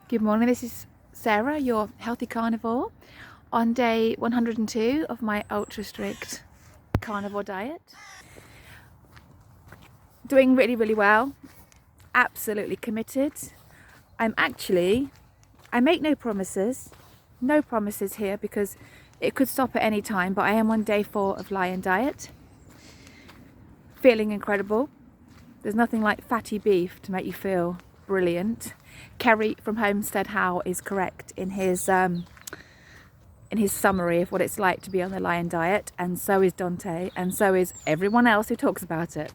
Good morning, this is Sarah, your healthy carnivore, on day 102 of my ultra strict carnivore diet. Doing really well, absolutely committed. I make no promises here because it could stop at any time, but I am on day 4 of Lion Diet. Feeling incredible. There's nothing like fatty beef to make you feel brilliant. Kerry from Homestead How is correct in his summary of what it's like to be on the Lion Diet, and so is Dante, and so is everyone else who talks about it.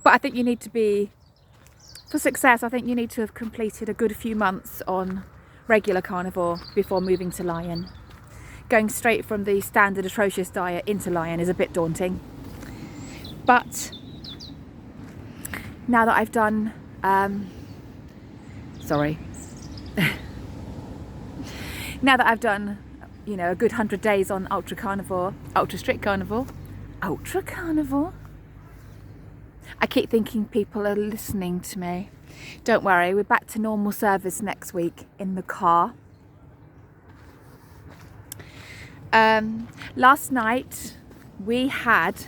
But I think you need to be, for success, I think you need to have completed a good few months on regular carnivore before moving to Lion. Going straight from the standard atrocious diet into Lion is a bit daunting. But now that I've done now that I've done, a good 100 days on ultra strict carnivore, I keep thinking people are listening to me. Don't worry, we're back to normal service next week in the car. Last night we had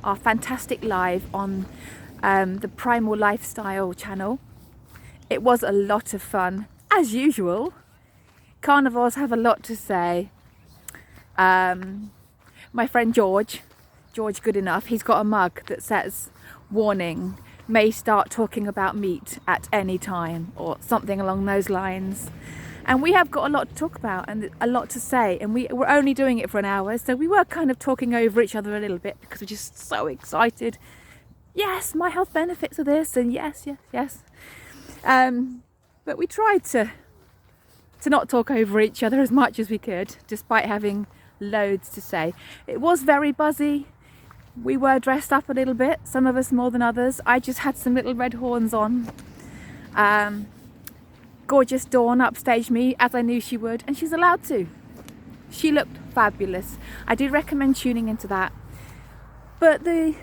our fantastic live on the Primal Lifestyle channel. It was a lot of fun, as usual. Carnivores have a lot to say. My friend George Goodenough, he's got a mug that says, "Warning, may start talking about meat at any time," or something along those lines. And we have got a lot to talk about and a lot to say, and we're only doing it for an hour, so we were kind of talking over each other a little bit because we're just so excited. Yes, my health benefits of this, and yes. But we tried to not talk over each other as much as we could, despite having loads to say. It was very buzzy. We were dressed up a little bit, some of us more than others. I just had some little red horns on. Gorgeous Dawn upstaged me, as I knew she would, and she's allowed to. She looked fabulous. I do recommend tuning into that. But it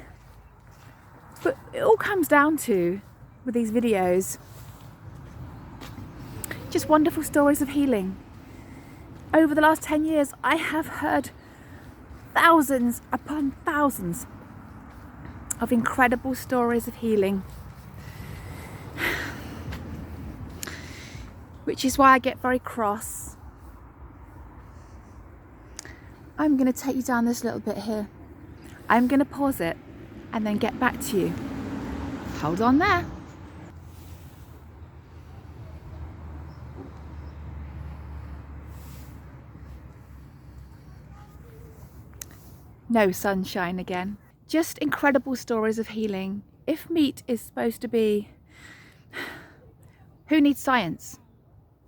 all comes down to, with these videos, just wonderful stories of healing. Over the last 10 years, I have heard thousands upon thousands of incredible stories of healing. Which is why I get very cross. I'm going to take you down this little bit here. I'm going to pause it and then get back to you. Hold on there. No sunshine again. Just incredible stories of healing. If meat is supposed to be... Who needs science?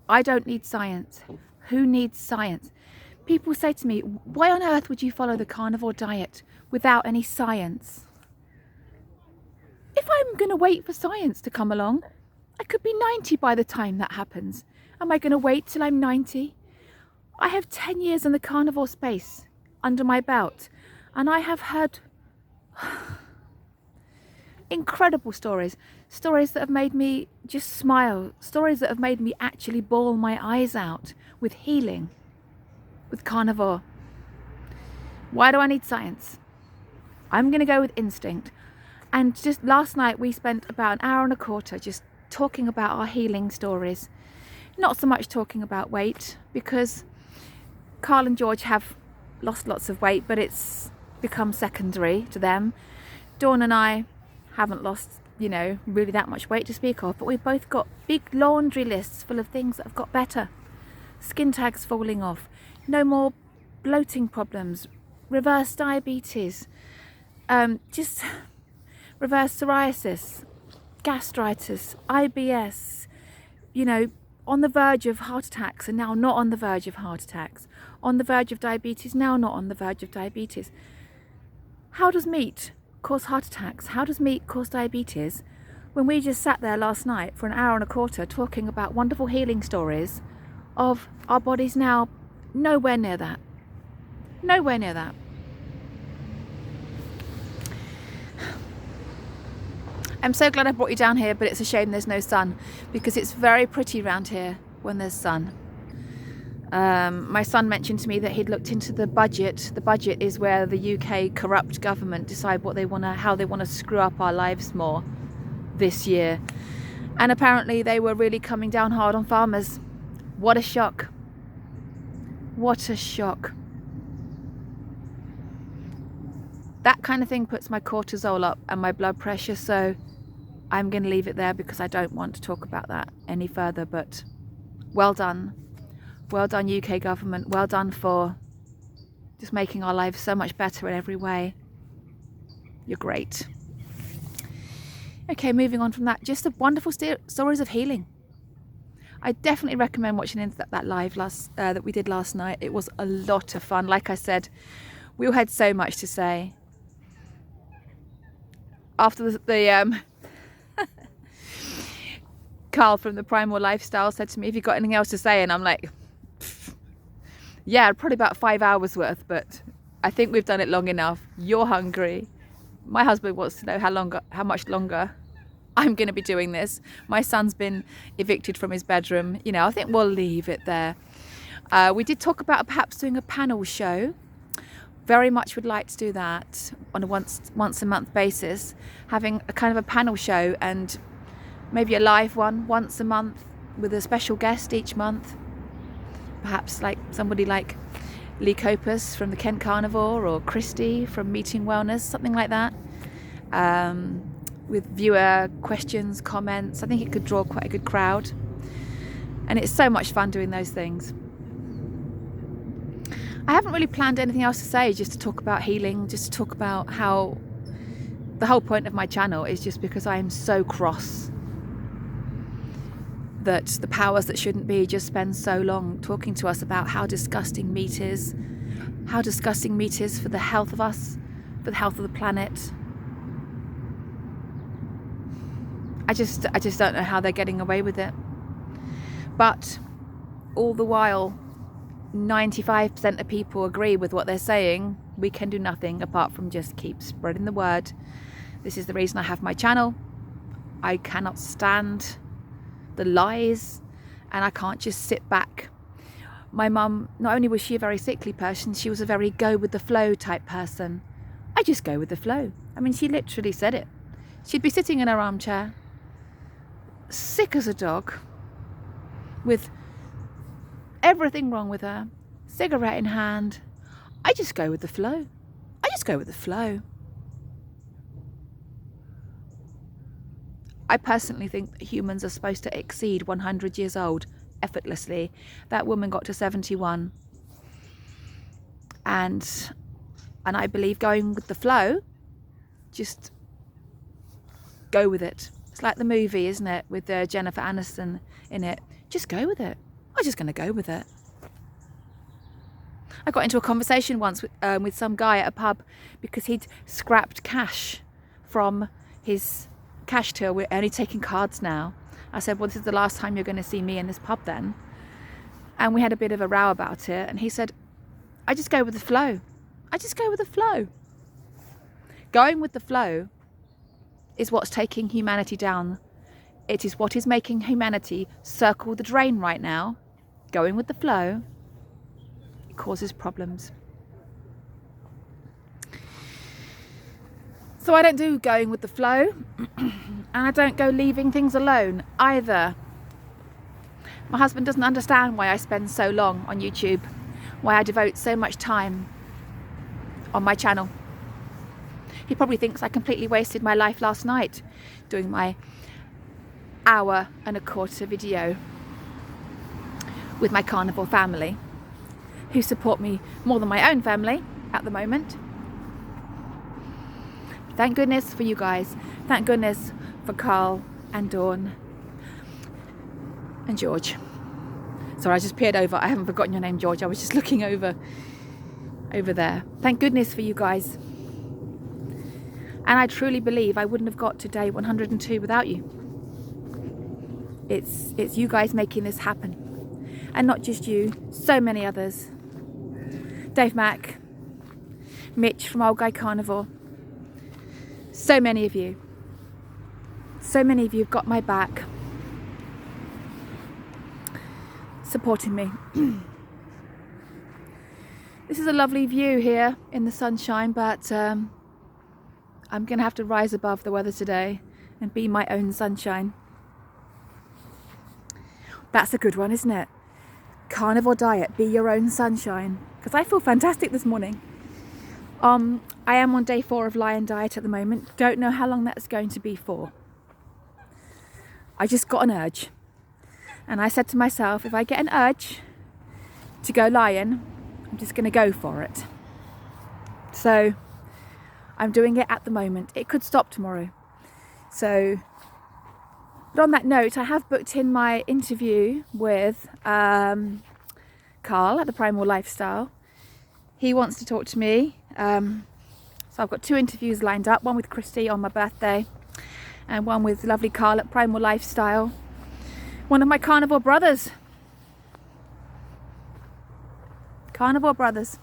I don't need science. Who needs science? People say to me, why on earth would you follow the carnivore diet without any science? If I'm going to wait for science to come along, I could be 90 by the time that happens. Am I going to wait till I'm 90? I have 10 years in the carnivore space under my belt, and I have heard incredible stories that have made me just smile, stories that have made me actually bawl my eyes out with healing, with carnivore. Why do I need science? I'm going to go with instinct. And just last night we spent about an hour and a quarter just talking about our healing stories. Not so much talking about weight, because Carl and George have lost lots of weight, but it's become secondary to them. Dawn and I haven't lost, really that much weight to speak of, but we've both got big laundry lists full of things that have got better. Skin tags falling off, no more bloating problems, reverse diabetes, just reverse psoriasis, gastritis, IBS, on the verge of heart attacks and now not on the verge of heart attacks, on the verge of diabetes, now not on the verge of diabetes. How does meat cause heart attacks? How does meat cause diabetes? When we just sat there last night for an hour and a quarter talking about wonderful healing stories of our bodies now nowhere near that. Nowhere near that. I'm so glad I brought you down here, but it's a shame there's no sun, because it's very pretty around here when there's sun. My son mentioned to me that he'd looked into the budget. The budget is where the UK corrupt government decide how they want to screw up our lives more this year. And apparently they were really coming down hard on farmers. What a shock. What a shock. That kind of thing puts my cortisol up and my blood pressure, so I'm going to leave it there because I don't want to talk about that any further. But well done. Well done, UK government. Well done for just making our lives so much better in every way. You're great. Okay, moving on from that, just a wonderful stories of healing. I definitely recommend watching that live that we did last night. It was a lot of fun. Like I said, we all had so much to say. After the Carl from the Primal Lifestyle said to me, "Have you got anything else to say?" And I'm like, yeah, probably about 5 hours worth, but I think we've done it long enough. You're hungry. My husband wants to know how much longer I'm going to be doing this. My son's been evicted from his bedroom. You know, I think we'll leave it there. We did talk about perhaps doing a panel show. Very much would like to do that on a once a month basis, having a kind of a panel show, and maybe a live one once a month with a special guest each month. Perhaps like somebody like Lee Copus from the Kent Carnivore, or Christy from Meeting Wellness, something like that. With viewer questions, comments. I think it could draw quite a good crowd. And it's so much fun doing those things. I haven't really planned anything else to say, just to talk about healing, just to talk about how the whole point of my channel is just because I am so cross that the powers that shouldn't be just spend so long talking to us about how disgusting meat is, for the health of us, for the health of the planet. I just don't know how they're getting away with it. But all the while, 95% of people agree with what they're saying. We can do nothing apart from just keep spreading the word. This is the reason I have my channel. I cannot stand the lies, and I can't just sit back. My mum, not only was she a very sickly person, she was a very go with the flow type person. I just go with the flow. I mean, she literally said it. She'd be sitting in her armchair, sick as a dog, with everything wrong with her, cigarette in hand. I just go with the flow. I just go with the flow. I personally think that humans are supposed to exceed 100 years old effortlessly. That woman got to 71. And I believe going with the flow, just go with it. It's like the movie, isn't it, with Jennifer Aniston in it. Just go with it. I'm just going to go with it. I got into a conversation once with some guy at a pub because he'd scrapped cash from his cash till. We're only taking cards now. I said, well, this is the last time you're going to see me in this pub then. And we had a bit of a row about it, and he said, I just go with the flow. I just go with the flow. Going with the flow is what's taking humanity down. It is what is making humanity circle the drain right now. Going with the flow, it causes problems. So I don't do going with the flow, and I don't go leaving things alone either. My husband doesn't understand why I spend so long on YouTube, why I devote so much time on my channel. He probably thinks I completely wasted my life last night doing my 1.25 hour video with my carnivore family, who support me more than my own family at the moment. Thank goodness for you guys. Thank goodness for Carl and Dawn and George. Sorry, I just peered over. I haven't forgotten your name, George. I was just looking over there. Thank goodness for you guys. And I truly believe I wouldn't have got to day 102 without you. It's you guys making this happen. And not just you, so many others. Dave Mack, Mitch from Old Guy Carnivore. So many of you. So many of you have got my back, supporting me. This is a lovely view here in the sunshine, but I'm going to have to rise above the weather today and be my own sunshine. That's a good one, isn't it? Carnivore diet, be your own sunshine. Because I feel fantastic this morning. I am on day 4 of Lion Diet at the moment. Don't know how long that's going to be for. I just got an urge. And I said to myself, if I get an urge to go lion, I'm just going to go for it. So I'm doing it at the moment. It could stop tomorrow. So, but on that note, I have booked in my interview with Carl at the Primal Lifestyle. He wants to talk to me. So I've got 2 interviews lined up, one with Christy on my birthday and one with lovely Carl at Primal Lifestyle. One of my carnivore brothers. Carnivore brothers.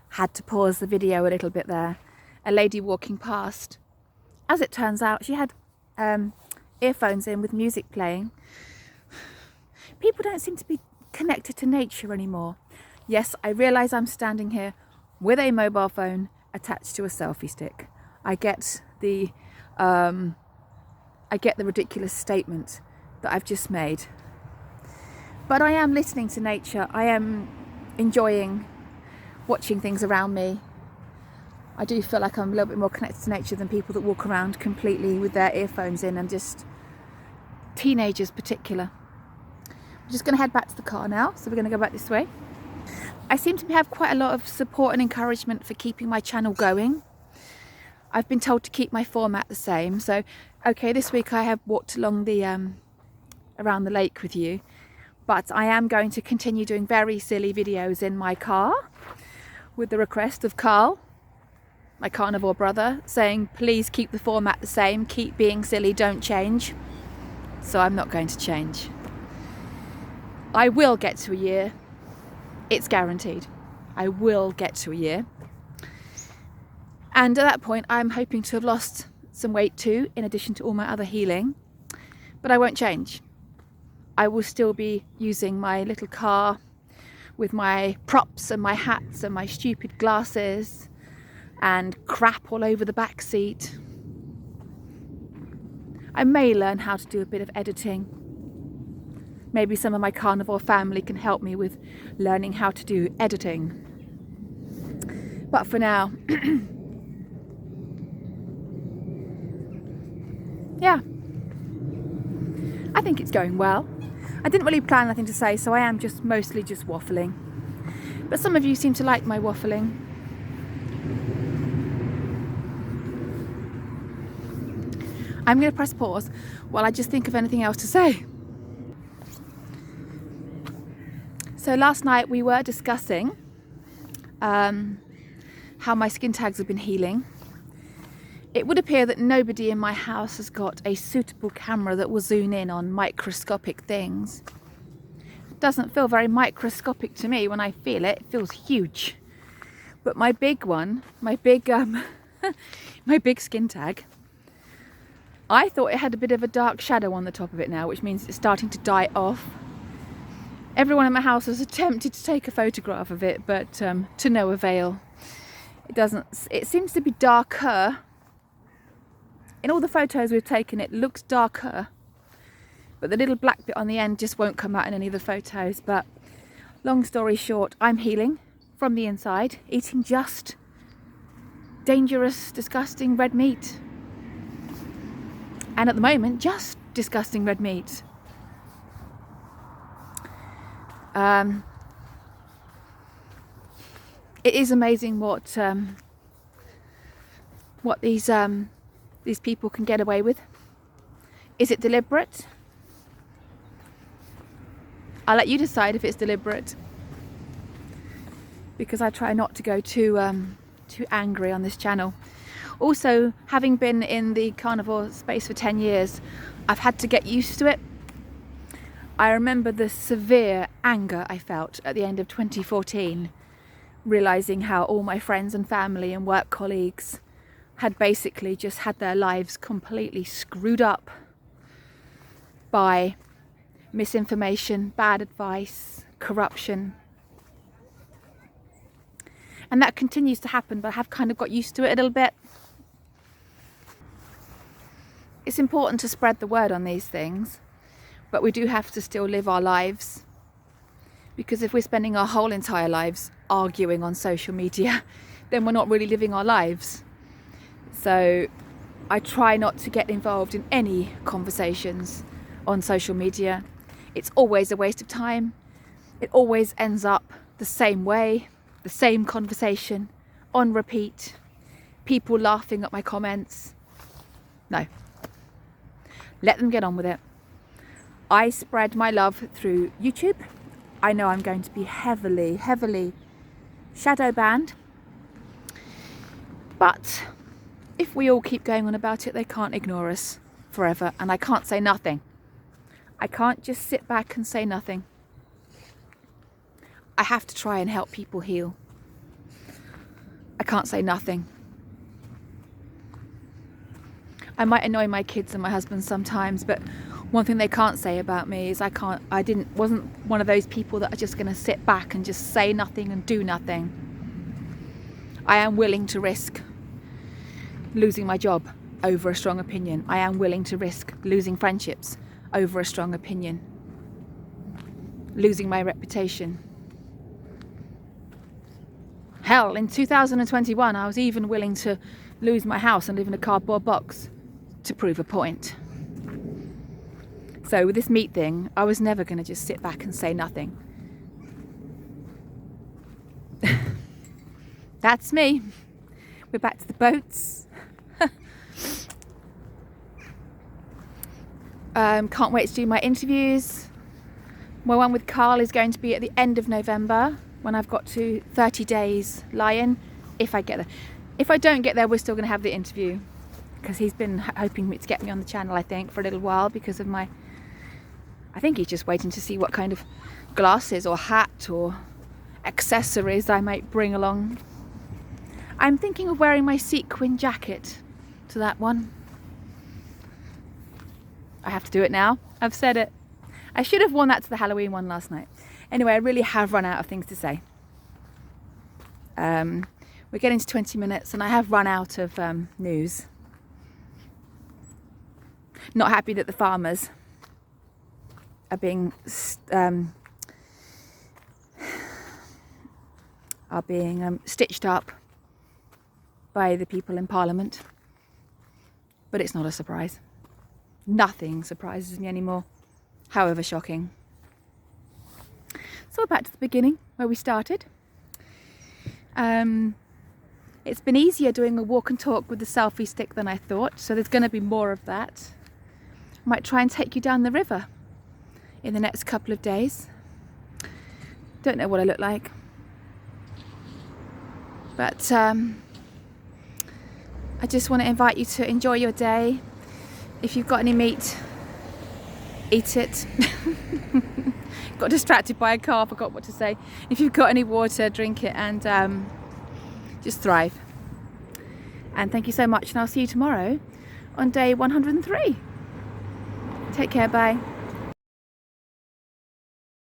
Had to pause the video a little bit there. A lady walking past. As it turns out, she had earphones in with music playing. People don't seem to be connected to nature anymore. Yes, I realise I'm standing here with a mobile phone attached to a selfie stick. I get the ridiculous statement that I've just made. But I am listening to nature. I am enjoying watching things around me. I do feel like I'm a little bit more connected to nature than people that walk around completely with their earphones in, and just teenagers particular. I'm just going to head back to the car now, so we're going to go back this way. I seem to have quite a lot of support and encouragement for keeping my channel going. I've been told to keep my format the same. So, okay, this week I have walked along the around the lake with you, but I am going to continue doing very silly videos in my car with the request of Carl, my carnivore brother, saying please keep the format the same, keep being silly, don't change. So I'm not going to change. I will get to a year. It's guaranteed. I will get to a year. And at that point, I'm hoping to have lost some weight too, in addition to all my other healing. But I won't change. I will still be using my little car with my props and my hats and my stupid glasses and crap all over the back seat. I may learn how to do a bit of editing. Maybe some of my carnivore family can help me with learning how to do editing. But for now, yeah, I think it's going well. I didn't really plan anything to say, so I am mostly just waffling. But some of you seem to like my waffling. I'm going to press pause while I just think of anything else to say. So last night we were discussing how my skin tags have been healing. It would appear that nobody in my house has got a suitable camera that will zoom in on microscopic things. It doesn't feel very microscopic to me when I feel it. It feels huge. But my big one, my big skin tag, I thought it had a bit of a dark shadow on the top of it now, which means it's starting to die off. Everyone in my house has attempted to take a photograph of it, but to no avail. It seems to be darker. In all the photos we've taken, it looks darker, but the little black bit on the end just won't come out in any of the photos. But long story short, I'm healing from the inside, eating just dangerous, disgusting red meat. And at the moment, just disgusting red meat. It is amazing what these people can get away with. Is it deliberate? I'll let you decide if it's deliberate, because I try not to go too angry on this channel. Also, having been in the carnivore space for 10 years, I've had to get used to it. I remember the severe anger I felt at the end of 2014, realising how all my friends and family and work colleagues had basically just had their lives completely screwed up by misinformation, bad advice, corruption. And that continues to happen, but I have kind of got used to it a little bit. It's important to spread the word on these things, but we do have to still live our lives, because if we're spending our whole entire lives arguing on social media, then we're not really living our lives. So I try not to get involved in any conversations on social media. It's always a waste of time. It always ends up the same way, the same conversation, on repeat, people laughing at my comments. No. Let them get on with it. I spread my love through YouTube. I know I'm going to be heavily shadow banned. But if we all keep going on about it, they can't ignore us forever. And I can't say nothing. I can't just sit back and say nothing. I have to try and help people heal. I can't say nothing. I might annoy my kids and my husband sometimes, but one thing they can't say about me is wasn't one of those people that are just going to sit back and just say nothing and do nothing. I am willing to risk losing my job over a strong opinion. I am willing to risk losing friendships over a strong opinion, losing my reputation. Hell, in 2021, I was even willing to lose my house and live in a cardboard box to prove a point. So with this meat thing, I was never going to just sit back and say nothing. That's me. We're back to the boats. Can't wait to do my interviews. My one with Carl is going to be at the end of November, when I've got to 30 days lie-in, if I get there. If I don't get there, we're still going to have the interview, because he's been hoping to get me on the channel, I think, for a little while, because of I think he's just waiting to see what kind of glasses or hat or accessories I might bring along. I'm thinking of wearing my sequin jacket to that one. I have to do it now. I've said it. I should have worn that to the Halloween one last night. Anyway, I really have run out of things to say. We're getting to 20 minutes and I have run out of news. Not happy that the farmers are being stitched up by the people in Parliament. But it's not a surprise. Nothing surprises me anymore, however shocking. So we're back to the beginning, where we started. It's been easier doing a walk and talk with the selfie stick than I thought, so there's going to be more of that. I might try and take you down the river in the next couple of days. Don't know what I look like. But I just want to invite you to enjoy your day. If you've got any meat, eat it. Got distracted by a car, forgot what to say. If you've got any water, drink it, and just thrive. And thank you so much, and I'll see you tomorrow on day 103. Take care, bye.